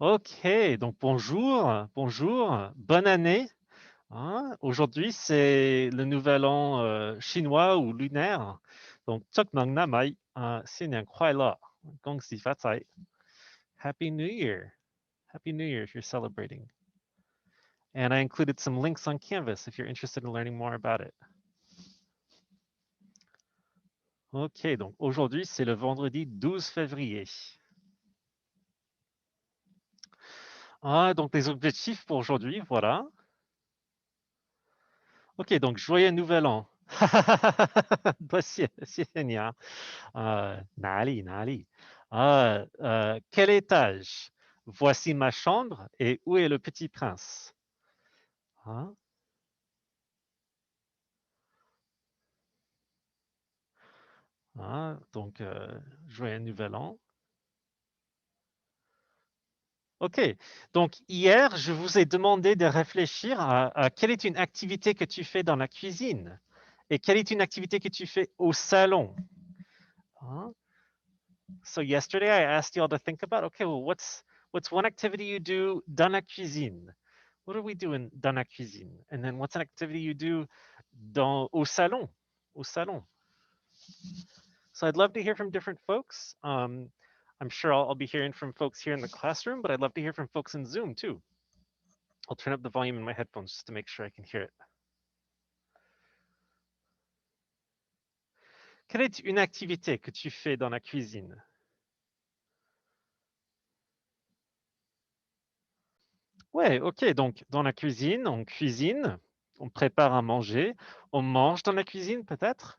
Ok, donc bonjour, bonjour, bonne année, hein. Aujourd'hui, c'est le nouvel an chinois ou lunaire. Donc, Chok Nang Namai, 新年快乐, Gong Si Fat Cai. Happy New Year. Happy New Year if you're celebrating. And I included some links on Canvas if you're interested in learning more about it. Ok, donc aujourd'hui, c'est le vendredi 12 février. Donc les objectifs pour aujourd'hui, voilà. Ok, donc joyeux nouvel an. 多谢你啊，哪里？quel étage? Voici ma chambre et où est le petit prince? Hein? Donc, joyeux nouvel an. Ok, donc hier, je vous ai demandé de réfléchir à quelle est une activité que tu fais dans la cuisine et quelle est une activité que tu fais au salon. Hein? So yesterday, I asked you all to think about, okay, well, what's one activity you do dans la cuisine? What are we doing dans la cuisine? And then what's an activity you do au salon? Au salon. So I'd love to hear from different folks. I'm sure I'll be hearing from folks here in the classroom, but I'd love to hear from folks in Zoom too. I'll turn up the volume in my headphones just to make sure I can hear it. Quelle est une activité que tu fais dans la cuisine? Ouais, ok, donc dans la cuisine, on cuisine, on prépare à manger, on mange dans la cuisine peut-être.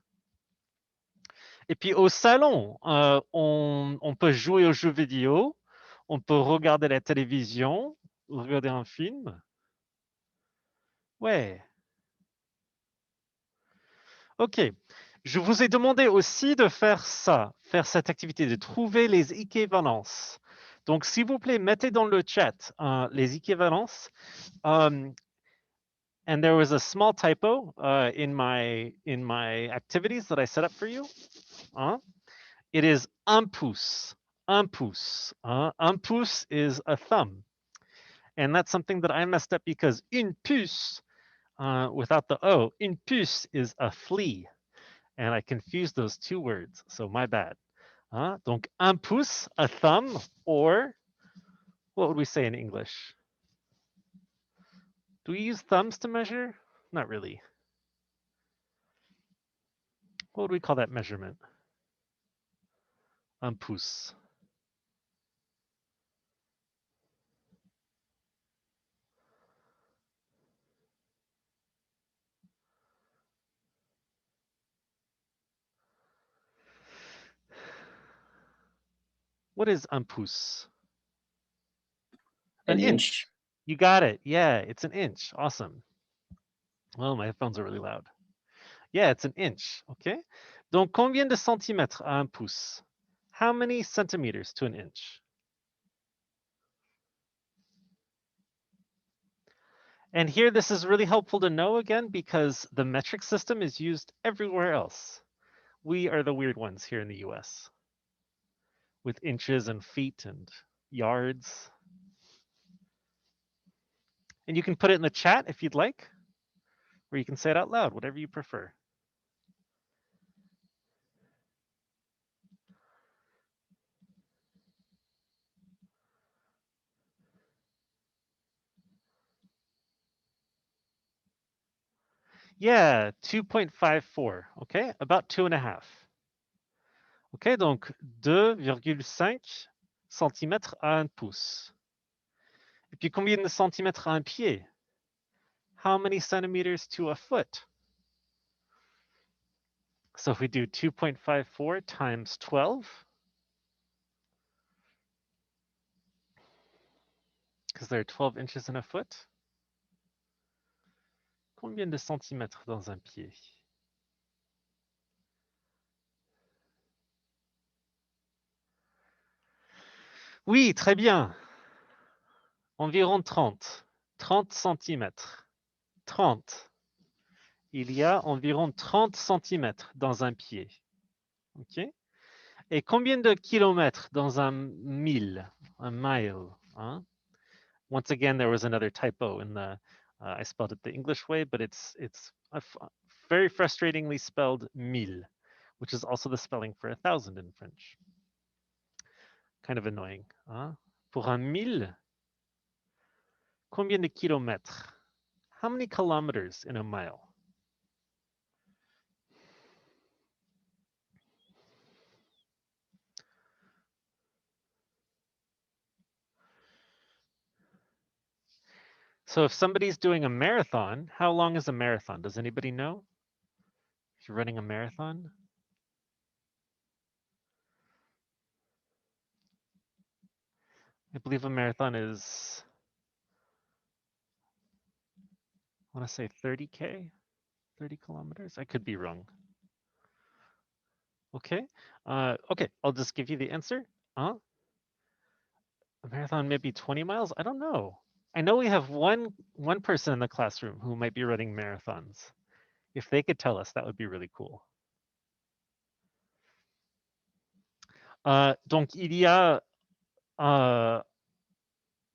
Et puis au salon, on peut jouer aux jeux vidéo, on peut regarder la télévision, regarder un film. Ouais, ok. Je vous ai demandé aussi de faire ça, faire cette activité, de trouver les équivalences. Donc, s'il vous plaît, mettez dans le chat les équivalences. And there was a small typo in my activities that I set up for you. It is un pouce. Un pouce. Un pouce is a thumb. And that's something that I messed up because une puce, without the O, une puce is a flea. And I confused those two words. So my bad. Donc un pouce, a thumb, or what would we say in English? Do we use thumbs to measure? Not really. What would we call that measurement? Un pouce. What is un pouce? An An inch. inch. You got it. Yeah, it's an inch. Awesome. Well, my headphones are really loud. Yeah, it's an inch. Okay. Donc, combien de centimètres à un pouce? How many centimeters to an inch? And here, this is really helpful to know again because the metric system is used everywhere else. We are the weird ones here in the US with inches and feet and yards. And you can put it in the chat if you'd like, or you can say it out loud, whatever you prefer. Yeah, 2.54, okay? About 2.5. Ok, donc 2,5 centimètres à un pouce. Et puis combien de centimètres à un pied? How many centimeters to a foot? So if we do 2.54 times 12, because there are 12 inches in a foot, combien de centimètres dans un pied? Oui, très bien. Environ 30. 30 centimètres. 30. Il y a environ 30 centimètres dans un pied. OK? Et combien de kilomètres dans un mille? Un mile, hein? Once again, there was another typo in the, I spelled it the English way, but it's very frustratingly spelled mille, which is also the spelling for 1,000 in French. Kind of annoying. Pour un mille, combien de kilomètres? How many kilometers in a mile? So if somebody's doing a marathon, how long is a marathon? Does anybody know? If you're running a marathon? I believe a marathon is, I want to say 30K, 30 kilometers. I could be wrong. Okay. Okay, I'll just give you the answer. A marathon maybe 20 miles? I don't know. I know we have one person in the classroom who might be running marathons. If they could tell us, that would be really cool. Donc, il y a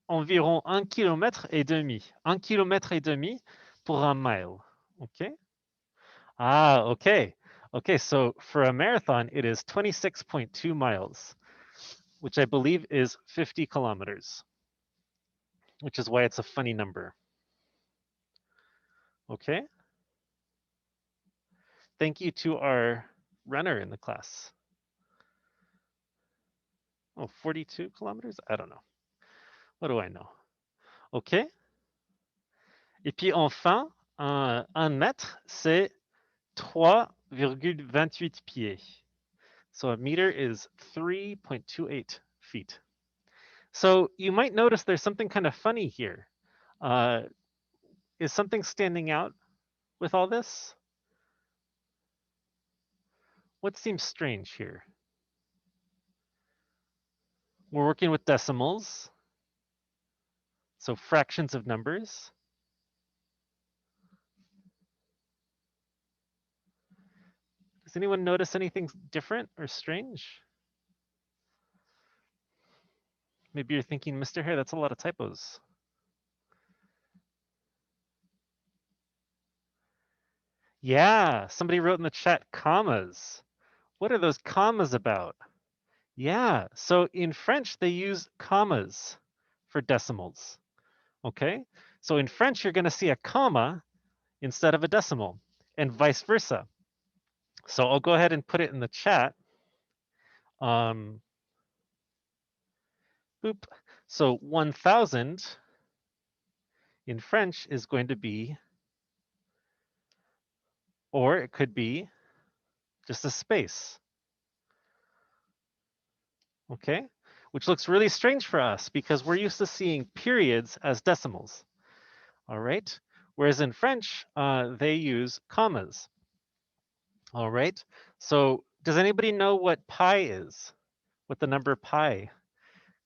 environ 1,5 km. 1,5 km pour un mile. Okay. Okay. Okay, so for a marathon, it is 26.2 miles, which I believe is 50 kilometers, which is why it's a funny number. Okay. Thank you to our runner in the class. Oh, 42 kilometers? I don't know. What do I know? OK. Et puis enfin, un mètre, c'est 3,28 pieds. So a meter is 3.28 feet. So you might notice there's something kind of funny here. Is something standing out with all this? What seems strange here? We're working with decimals, so fractions of numbers. Does anyone notice anything different or strange? Maybe you're thinking, Mr. Hare, that's a lot of typos. Yeah, somebody wrote in the chat commas. What are those commas about? Yeah, so in French, they use commas for decimals. Okay, so in French, you're going to see a comma instead of a decimal, and vice versa. So I'll go ahead and put it in the chat. Boop. So 1,000 in French is going to be, or it could be just a space. Okay, which looks really strange for us because we're used to seeing periods as decimals. All right, whereas in French, they use commas. All right, so does anybody know what pi is? What the number pi?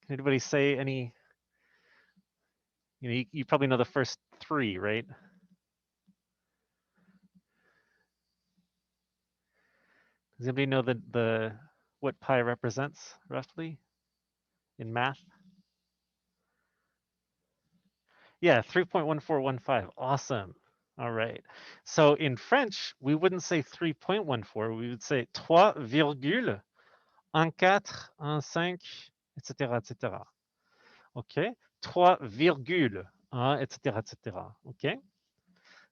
Can anybody say any? You probably know the first three, right? Does anybody know the what pi represents roughly in math? Yeah, 3.1415. Awesome. All right. So in French, we wouldn't say 3.14, we would say 3,1415, etc., etc. Okay? 3, etc., etc. Okay?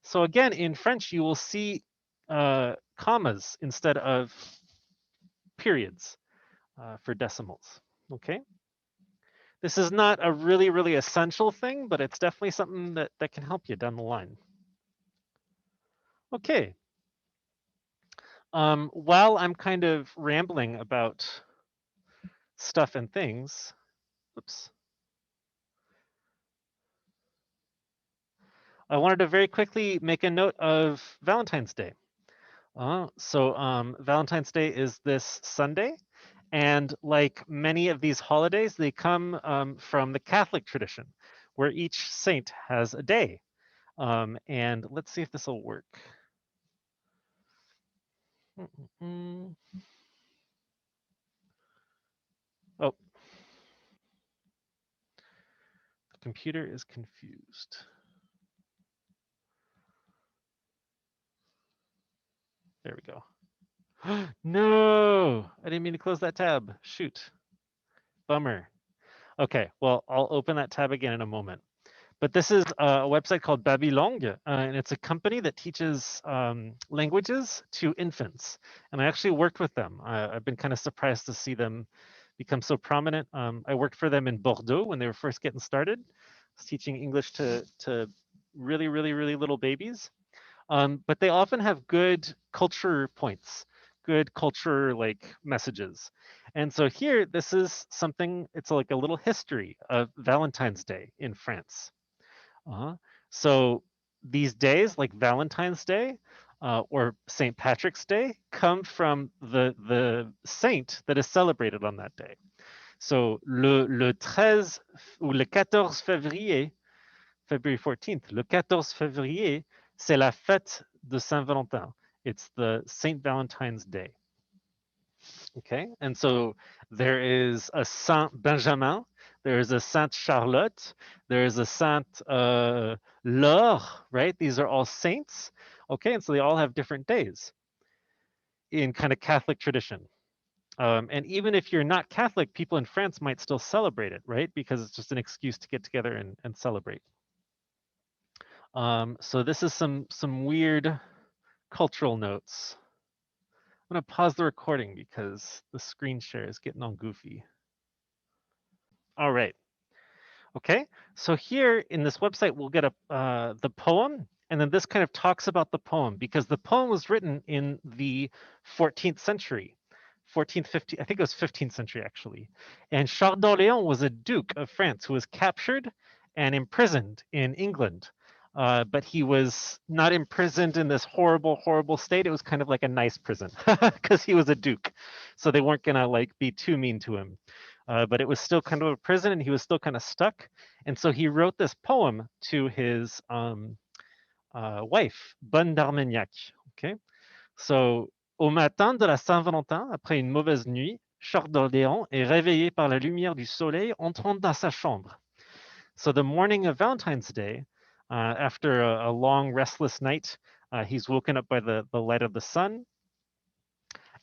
So again, in French, you will see commas instead of periods for decimals. Okay? This is not a really, really essential thing, but it's definitely something that can help you down the line. Okay. While I'm kind of rambling about stuff and things, oops. I wanted to very quickly make a note of Valentine's Day. So Valentine's Day is this Sunday, and like many of these holidays, they come from the Catholic tradition, where each saint has a day. And let's see if this will work. Oh. Computer is confused. There we go. No, I didn't mean to close that tab. Shoot, bummer. Okay, well, I'll open that tab again in a moment. But this is a website called Babylong, and it's a company that teaches languages to infants. And I actually worked with them. I've been kind of surprised to see them become so prominent. I worked for them in Bordeaux when they were first getting started. I was teaching English to really, really, really little babies. But they often have good culture points, good culture like messages. And so here, this is something, it's like a little history of Valentine's Day in France. Uh-huh. So these days, like Valentine's Day or St. Patrick's Day, come from the saint that is celebrated on that day. So le 13 ou le 14 février, February 14th, le 14 février, c'est la fête de Saint-Valentin. It's the Saint Valentine's Day. Okay, and so there is a Saint Benjamin, there is a Sainte Charlotte, there is a Sainte Laure, right? These are all saints. Okay, and so they all have different days in kind of Catholic tradition. And even if you're not Catholic, people in France might still celebrate it, right? Because it's just an excuse to get together and celebrate. So this is some weird cultural notes. I'm gonna pause the recording because the screen share is getting all goofy. All right. Okay. So here in this website, we'll get the poem, and then this kind of talks about the poem because the poem was written in the 14th century, 14th, 15th, I think it was 15th century actually. And Charles d'Orléans was a duke of France who was captured and imprisoned in England. But he was not imprisoned in this horrible, horrible state. It was kind of like a nice prison because he was a duke. So they weren't gonna like be too mean to him. But it was still kind of a prison and he was still kind of stuck. And so he wrote this poem to his wife, Bonne d'Armagnac. Okay. So, au matin de la Saint-Valentin, après une mauvaise nuit, Charles d'Orléans est réveillé par la lumière du soleil entrant dans sa chambre. So the morning of Valentine's Day, after a long restless night, he's woken up by the light of the sun,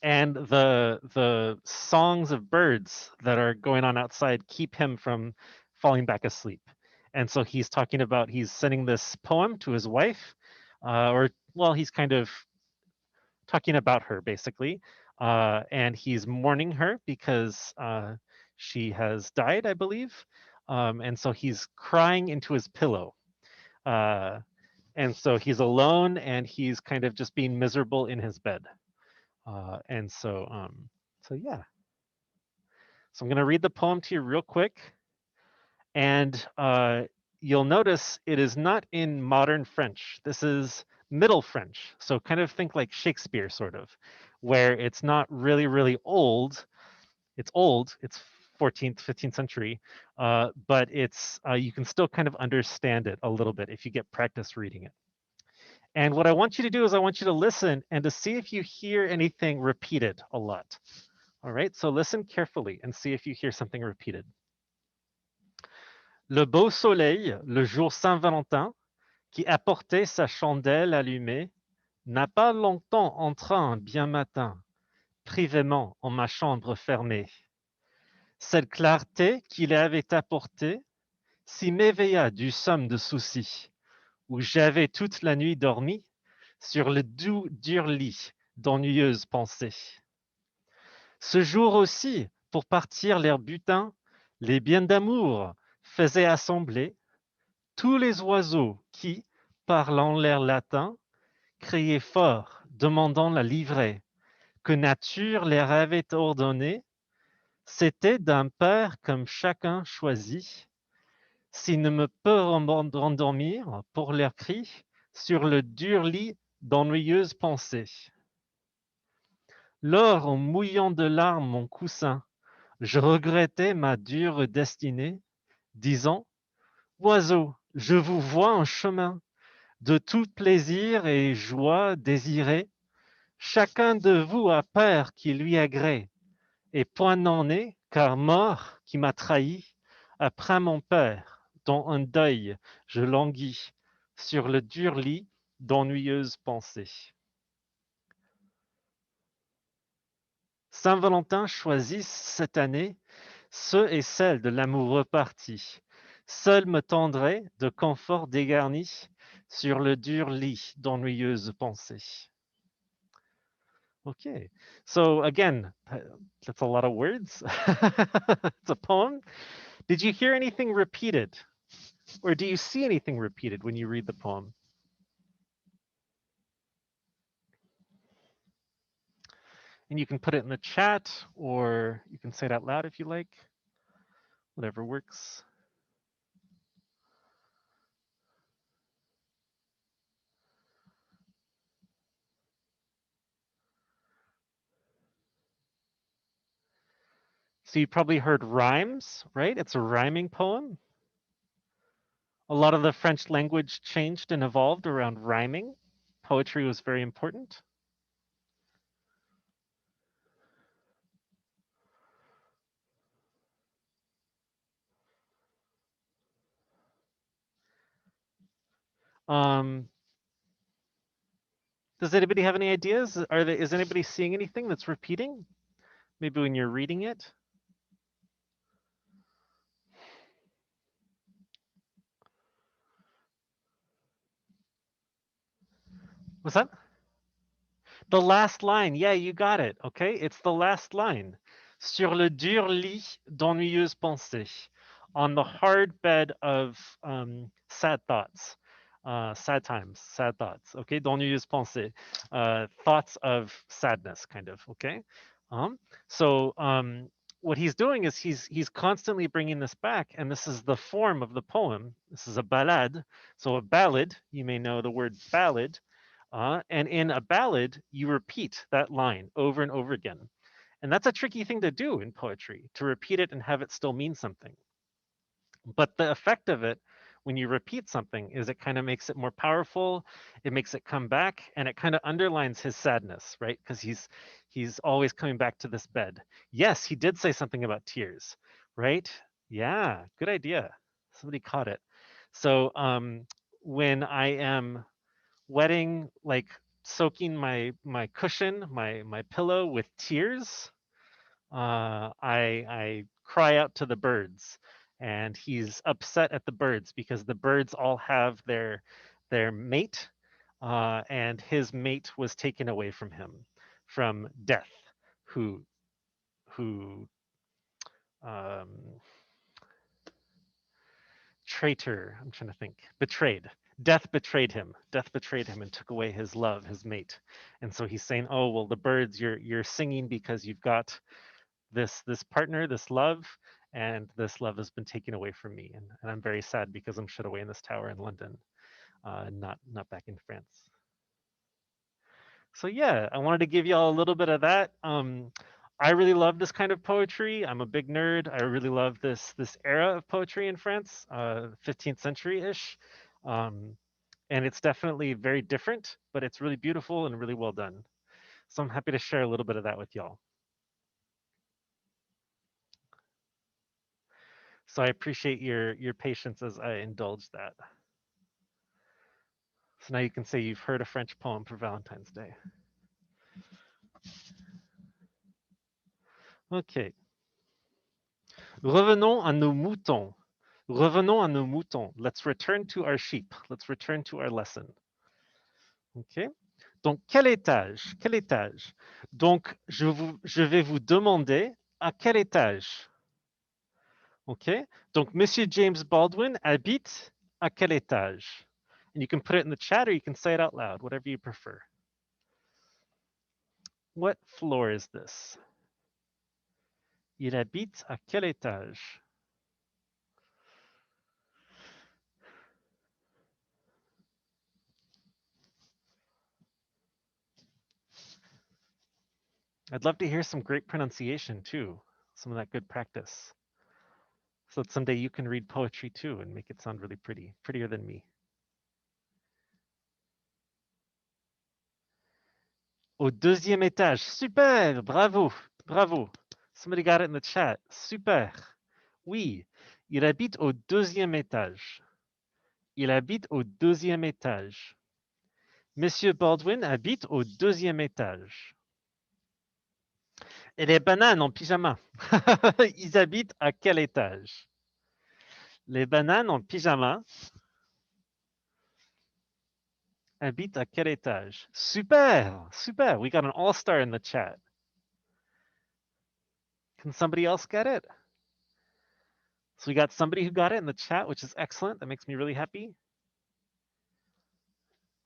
and the songs of birds that are going on outside keep him from falling back asleep. And so he's talking about he's sending this poem to his wife, or well, he's kind of talking about her basically, and he's mourning her because she has died, I believe, and so he's crying into his pillow. And so he's alone and he's kind of just being miserable in his bed. And so yeah. So I'm going to read the poem to you real quick. And you'll notice it is not in modern French. This is Middle French. So kind of think like Shakespeare, sort of, where it's not really, really old. It's old. It's 14th, 15th century, but it's you can still kind of understand it a little bit if you get practice reading it. And what I want you to do is I want you to listen and to see if you hear anything repeated a lot. All right, so listen carefully and see if you hear something repeated. Le beau soleil, le jour Saint-Valentin, qui apportait sa chandelle allumée, n'a pas longtemps entré un bien matin, privement en ma chambre fermée. Cette clarté qu'il avait apportée s'y m'éveilla du somme de soucis, où j'avais toute la nuit dormi, sur le doux dur lit d'ennuyeuses pensées. Ce jour aussi, pour partir leur butin, les biens d'amour faisaient assembler tous les oiseaux qui, parlant l'air latin, criaient fort, demandant la livrée, que nature leur avait ordonnée. C'était d'un père comme chacun choisit, s'il ne me peut rendormir pour leurs cris sur le dur lit d'ennuyeuses pensées. Lors, en mouillant de larmes mon coussin, je regrettais ma dure destinée, disant: Oiseaux, je vous vois en chemin, de tout plaisir et joie désiré. Chacun de vous a père qui lui agrée, et point n'en est, car mort qui m'a trahi, après mon père, dans un deuil, je languis sur le dur lit d'ennuyeuses pensées. Saint-Valentin choisisse cette année ceux et celles de l'amour reparti. Seul me tendrait de confort dégarni sur le dur lit d'ennuyeuses pensées. Okay, so again, that's a lot of words. It's a poem. Did you hear anything repeated? Or do you see anything repeated when you read the poem? And you can put it in the chat, or you can say it out loud if you like, whatever works. So you probably heard rhymes, right? It's a rhyming poem. A lot of the French language changed and evolved around rhyming. Poetry was very important. Does anybody have any ideas? Is anybody seeing anything that's repeating? Maybe when you're reading it? What's that? The last line. Yeah, you got it. Okay, it's the last line. Sur le dur lit d'ennuyeuses pensées. On the hard bed of sad thoughts. Sad times, sad thoughts. Okay, d'ennuyeuses pensées. Thoughts of sadness, kind of. Okay. Um, so what he's doing is he's constantly bringing this back, and this is the form of the poem. This is a ballade. So a ballad, you may know the word ballad. And in a ballad, you repeat that line over and over again. And that's a tricky thing to do in poetry, to repeat it and have it still mean something. But the effect of it when you repeat something is it kind of makes it more powerful, it makes it come back, and it kind of underlines his sadness, right? Because he's always coming back to this bed. Yes, he did say something about tears, right? Yeah, good idea. Somebody caught it. So when I am wetting, like soaking my cushion, my pillow with tears, I cry out to the birds, and he's upset at the birds because the birds all have their mate, and his mate was taken away from him, from death, who um, traitor. I'm trying to think. Betrayed. Death betrayed him. Death betrayed him and took away his love, his mate. And so he's saying, "Oh well, the birds, you're singing because you've got this partner, this love, and this love has been taken away from me, and I'm very sad because I'm shut away in this tower in London, not back in France." So yeah, I wanted to give y'all a little bit of that. I really love this kind of poetry. I'm a big nerd. I really love this era of poetry in France, 15th century ish, and it's definitely very different, but it's really beautiful and really well done. So I'm happy to share a little bit of that with y'all. So I appreciate your patience as I indulge that. So now you can say you've heard a French poem for Valentine's Day. Okay. Revenons à nos moutons. Revenons à nos moutons. Let's return to our sheep. Let's return to our lesson. OK. Donc, quel étage? Quel étage? Donc, je vais vous demander à quel étage? OK. Donc, Monsieur James Baldwin habite à quel étage? And you can put it in the chat or you can say it out loud, whatever you prefer. What floor is this? Il habite à quel étage? I'd love to hear some great pronunciation too, some of that good practice. So that someday you can read poetry too and make it sound really pretty, prettier than me. Au deuxième étage. Super, bravo, bravo. Somebody got it in the chat. Super. Oui, Il habite au 2e étage. Il habite au 2e étage. Monsieur Baldwin habite au 2e étage. Et les bananes en pyjama, ils habitent à quel étage? Les bananes en pyjama habitent à quel étage? Super, super. We got an all-star in the chat. Can somebody else get it? So we got somebody who got it in the chat, which is excellent. That makes me really happy.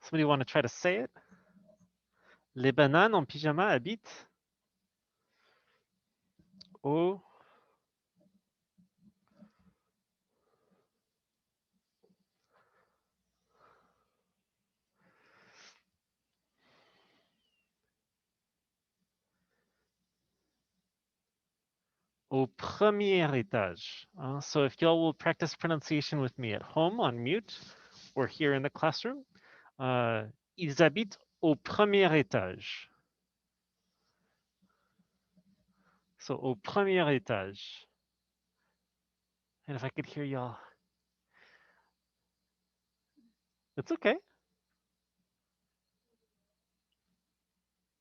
Somebody want to try to say it? Les bananes en pyjama habitent au premier étage. So if y'all will practice pronunciation with me at home on mute or here in the classroom, ils habitent au premier étage. So au premier étage. And if I could hear y'all. It's okay.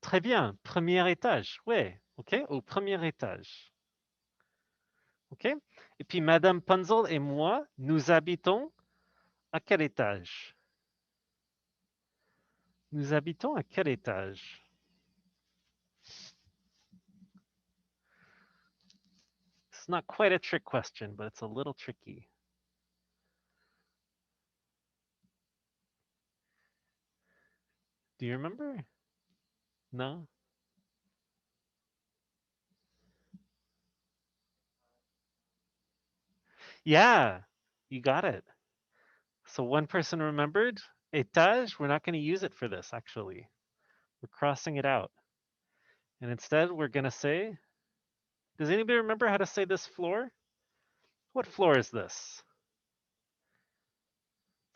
Très bien. Premier étage. Ouais. OK. Au premier étage. OK. Et puis Madame Punzel et moi, nous habitons à quel étage? Nous habitons à quel étage? It's not quite a trick question, but it's a little tricky. Do you remember? No? Yeah, you got it. So one person remembered étage. We're not going to use it for this, actually. We're crossing it out. And instead, we're going to say, does anybody remember how to say this floor? What floor is this?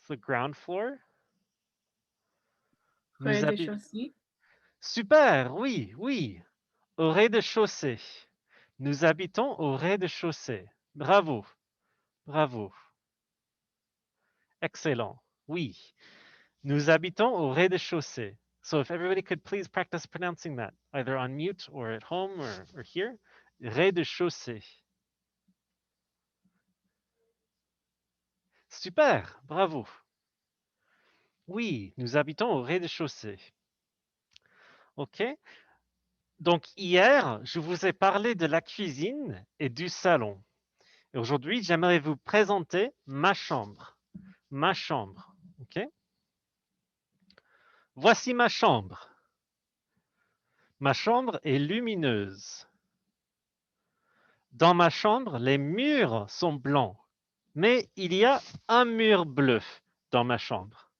It's the ground floor. Rez-de-chaussée. Super, oui, oui. Au rez-de-chaussée. Nous habitons au rez-de-chaussée. Bravo, bravo. Excellent. Oui. Nous habitons au rez-de-chaussée. So if everybody could please practice pronouncing that, either on mute or at home or here. Rez-de-chaussée. Super, bravo. Oui, nous habitons au rez-de-chaussée. OK. Donc hier, je vous ai parlé de la cuisine et du salon. Et aujourd'hui, j'aimerais vous présenter ma chambre. Ma chambre. OK. Voici ma chambre. Ma chambre est lumineuse. Dans ma chambre, les murs sont blancs, mais il y a un mur bleu dans ma chambre.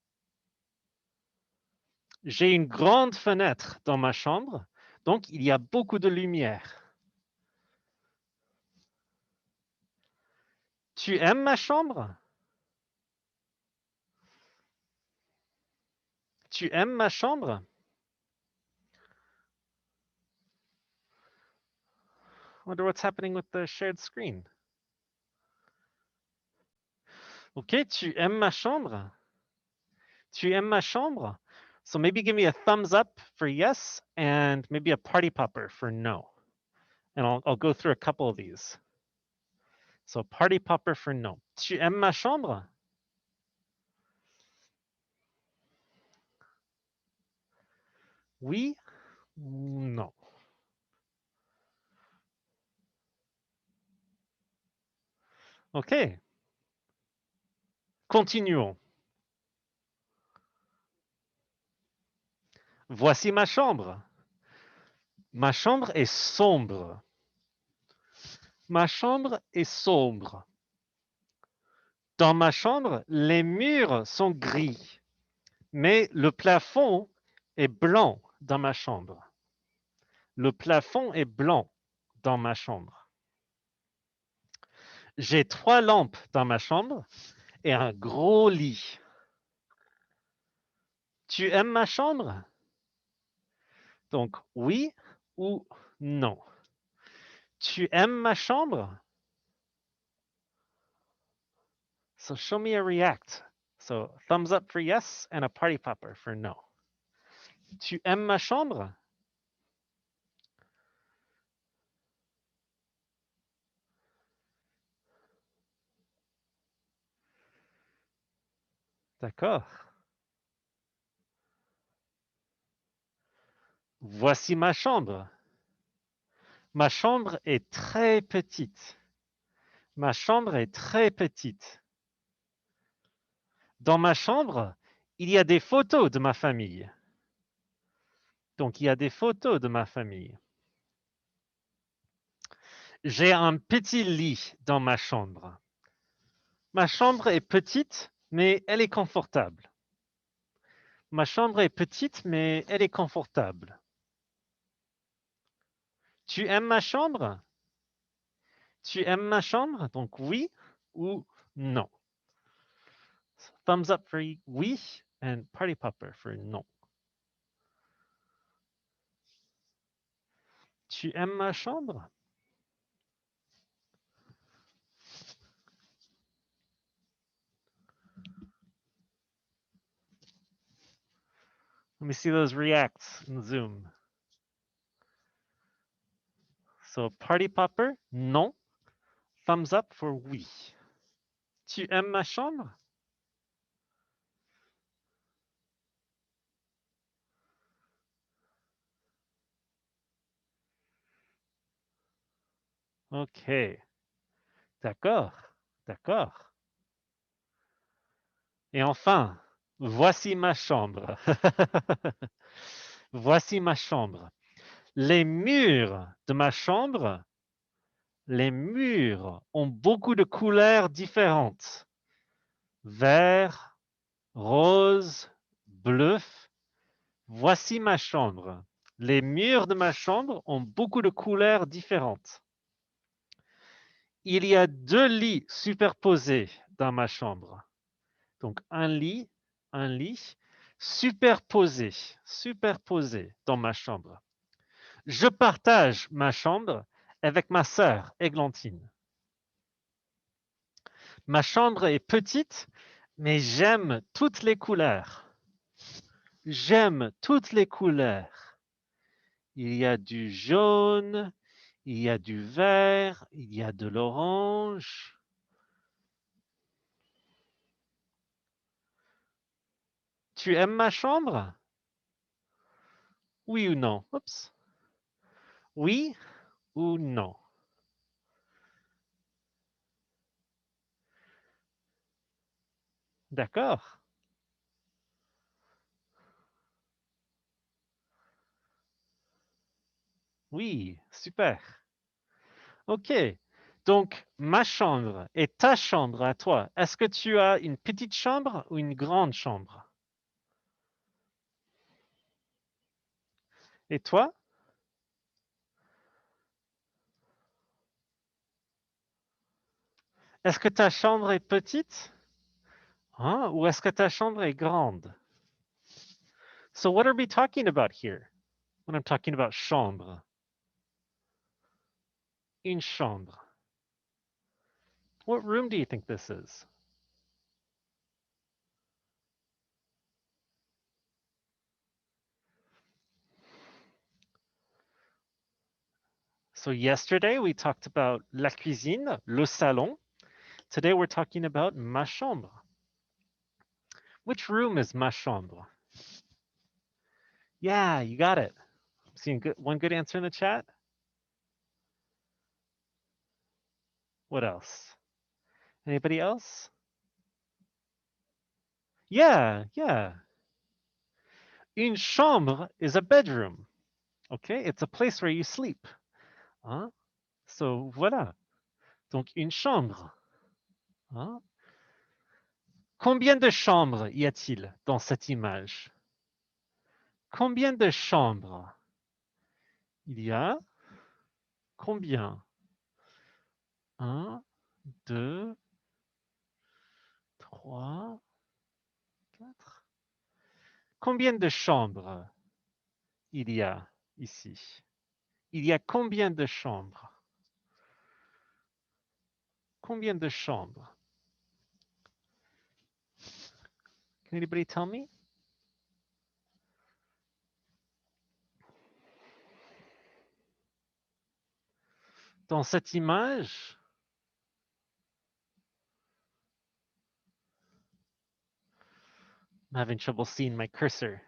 J'ai une grande fenêtre dans ma chambre, donc il y a beaucoup de lumière. Tu aimes ma chambre? Tu aimes ma chambre? Wonder what's happening with the shared screen. Ok, tu aimes ma chambre? Tu aimes ma chambre? So maybe give me a thumbs up for yes, and maybe a party popper for no. And I'll go through a couple of these. So party popper for no. Tu aimes ma chambre? Oui? Non. Ok. Continuons. Voici ma chambre. Ma chambre est sombre. Ma chambre est sombre. Dans ma chambre, les murs sont gris, mais le plafond est blanc dans ma chambre. Le plafond est blanc dans ma chambre. J'ai 3 lampes dans ma chambre et un gros lit. Tu aimes ma chambre? Donc oui ou non. Tu aimes ma chambre? So show me a react. So thumbs up for yes and a party popper for no. Tu aimes ma chambre? D'accord. Voici ma chambre. Ma chambre est très petite. Ma chambre est très petite. Dans ma chambre, il y a des photos de ma famille. Donc, il y a des photos de ma famille. J'ai un petit lit dans ma chambre. Ma chambre est petite, mais elle est confortable. Ma chambre est petite, mais elle est confortable. Tu aimes ma chambre? Tu aimes ma chambre? Donc oui ou non. Thumbs up for oui and party popper for non. Tu aimes ma chambre? Let me see those reacts in Zoom. So party popper, non. Thumbs up for oui. Tu aimes ma chambre? Ok. D'accord. D'accord. Et enfin, voici ma chambre. Voici ma chambre. Les murs de ma chambre, les murs ont beaucoup de couleurs différentes. Vert, rose, bleu. Voici ma chambre. Les murs de ma chambre ont beaucoup de couleurs différentes. Il y a 2 lits superposés dans ma chambre. Donc un lit superposé, superposé dans ma chambre. Je partage ma chambre avec ma sœur Églantine. Ma chambre est petite, mais j'aime toutes les couleurs. J'aime toutes les couleurs. Il y a du jaune, il y a du vert, il y a de l'orange. Tu aimes ma chambre? Oui ou non? Oups. Oui ou non? D'accord. Oui, super. OK. Donc, ma chambre et ta chambre à toi, est-ce que tu as une petite chambre ou une grande chambre? Et toi? Est-ce que ta chambre est petite? Hein? Ou est-ce que ta chambre est grande? So what are we talking about here when I'm talking about chambre? Une chambre. What room do you think this is? So yesterday we talked about la cuisine, le salon. Today we're talking about ma chambre. Which room is ma chambre? Yeah, you got it. Seeing one good answer in the chat. What else? Anybody else? Yeah, yeah. Une chambre is a bedroom. Okay, it's a place where you sleep. Hein? So voilà. Donc une chambre. Hein? Combien de chambres y a-t-il dans cette image? Combien de chambres? Il y a combien? Un, deux, trois, quatre. Combien de chambres il y a ici? Il y a combien de chambres? Combien de chambres? Can anybody tell me? Dans cette image, I'm having trouble seeing my cursor.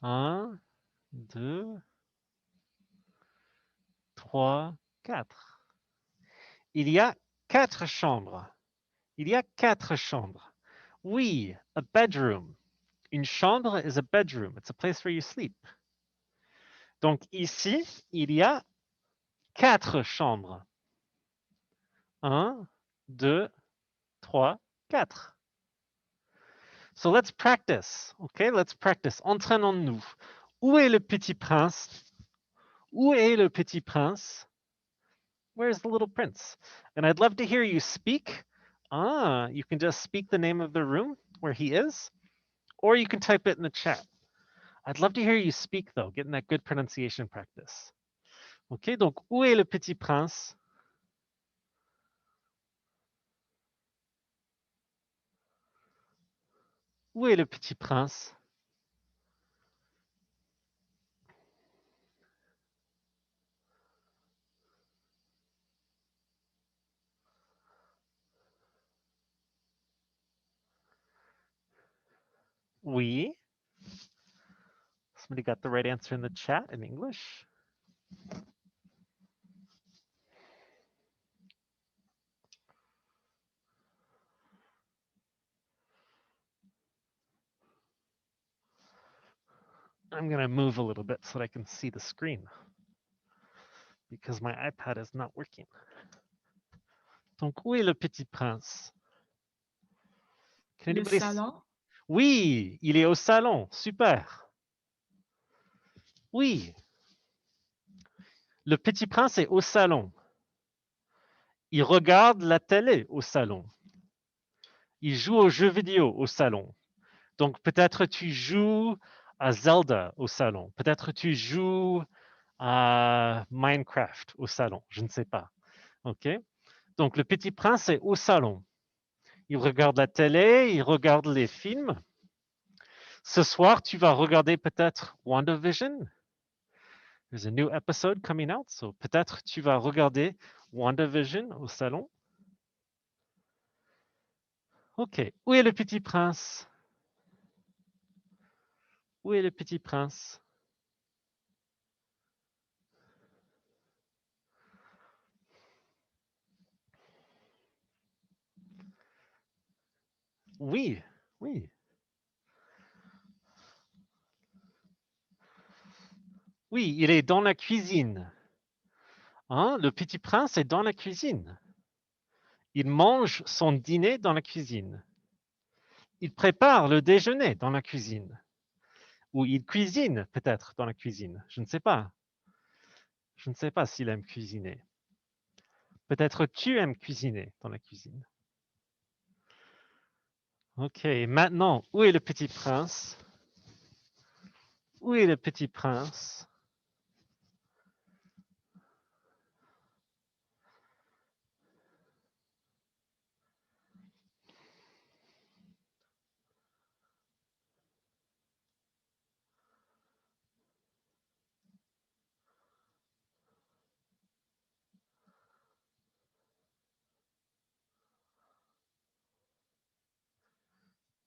Un, deux, trois, quatre. Il y a 4 chambres. Il y a 4 chambres. Oui, a bedroom. Une chambre is a bedroom. It's a place where you sleep. Donc ici, il y a 4 chambres. 1, 2, 3, 4. So let's practice. Okay, let's practice. Entraînons-nous. Où est le petit prince? Où est le petit prince? Where's the little prince? And I'd love to hear you speak. You can just speak the name of the room where he is, or you can type it in the chat. I'd love to hear you speak though, getting that good pronunciation practice. Ok, donc où est le petit prince? Où est le petit prince? Oui. Somebody got the right answer in the chat in English. I'm going to move a little bit so that I can see the screen because my iPad is not working. Donc, où est le petit prince? Can Le anybody... salon. Oui, il est au salon. Super. Oui. Le petit prince est au salon. Il regarde la télé au salon. Il joue aux jeux vidéo au salon. Donc, peut-être tu joues à Zelda au salon. Peut-être tu joues à Minecraft au salon. Je ne sais pas. OK? Donc, le petit prince est au salon. Il regarde la télé, il regarde les films. Ce soir, tu vas regarder peut-être WandaVision. There's a new episode coming out, so peut-être tu vas regarder WandaVision au salon. Ok, où est le petit prince? Où est le petit prince? Oui, oui. Oui, il est dans la cuisine. Hein? Le petit prince est dans la cuisine. Il mange son dîner dans la cuisine. Il prépare le déjeuner dans la cuisine. Ou il cuisine peut-être dans la cuisine. Je ne sais pas. Je ne sais pas s'il aime cuisiner. Peut-être tu aimes cuisiner dans la cuisine. Ok, maintenant, où est le petit prince? Où est le petit prince?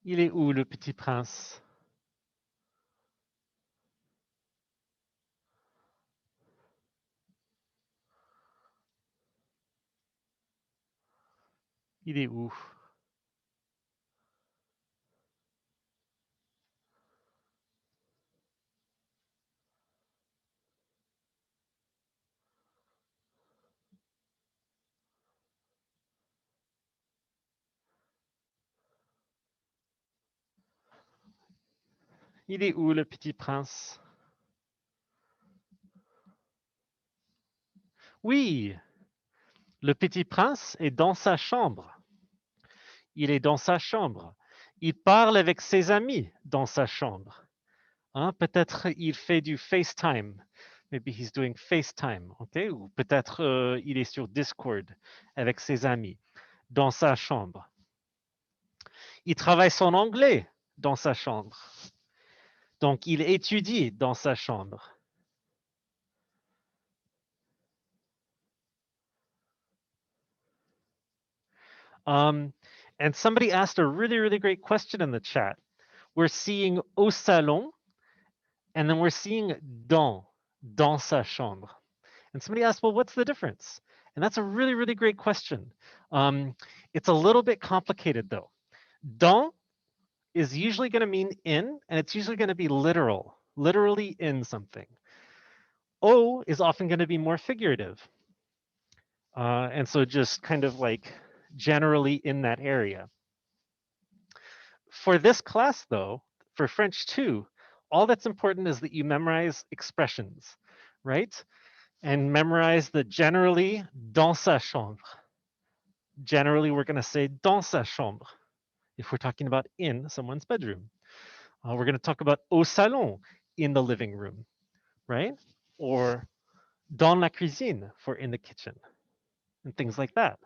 Il est où le petit prince? Il est où? Il est où le petit prince? Oui, le petit prince est dans sa chambre. Il est dans sa chambre. Il parle avec ses amis dans sa chambre. Hein, peut-être il fait du FaceTime. Maybe he's doing FaceTime, ok? Ou peut-être il est sur Discord avec ses amis dans sa chambre. Il travaille son anglais dans sa chambre. Donc, il étudie dans sa chambre. And somebody asked a really, really great question in the chat. We're seeing au salon, and then we're seeing dans sa chambre. And somebody asked, well, what's the difference? And that's a really, really great question. It's a little bit complicated though. Dans is usually going to mean in, and it's usually going to be literal, literally in something. Au is often going to be more figurative. And so just kind of like generally in that area. For this class though, for French 2, all that's important is that you memorize expressions, right? And memorize the generally dans sa chambre. Generally, we're going to say dans sa chambre if we're talking about in someone's bedroom. We're going to talk about au salon, in the living room, right? Or dans la cuisine, for in the kitchen, and things like that.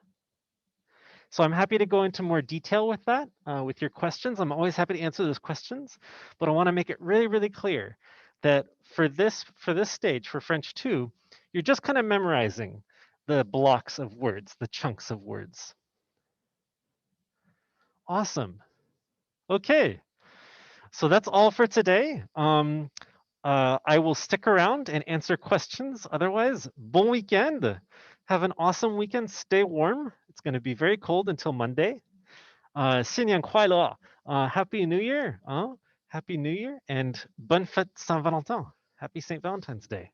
So I'm happy to go into more detail with that, with your questions. I'm always happy to answer those questions, but I want to make it really, really clear that for this stage, for French 2, you're just kind of memorizing the blocks of words, the chunks of words. Awesome. Okay. So that's all for today. I will stick around and answer questions. Otherwise, bon weekend. Have an awesome weekend. Stay warm. It's going to be very cold until Monday. 新年快乐. Happy New Year. Happy New Year and bonne fête Saint-Valentin. Happy St. Valentine's Day.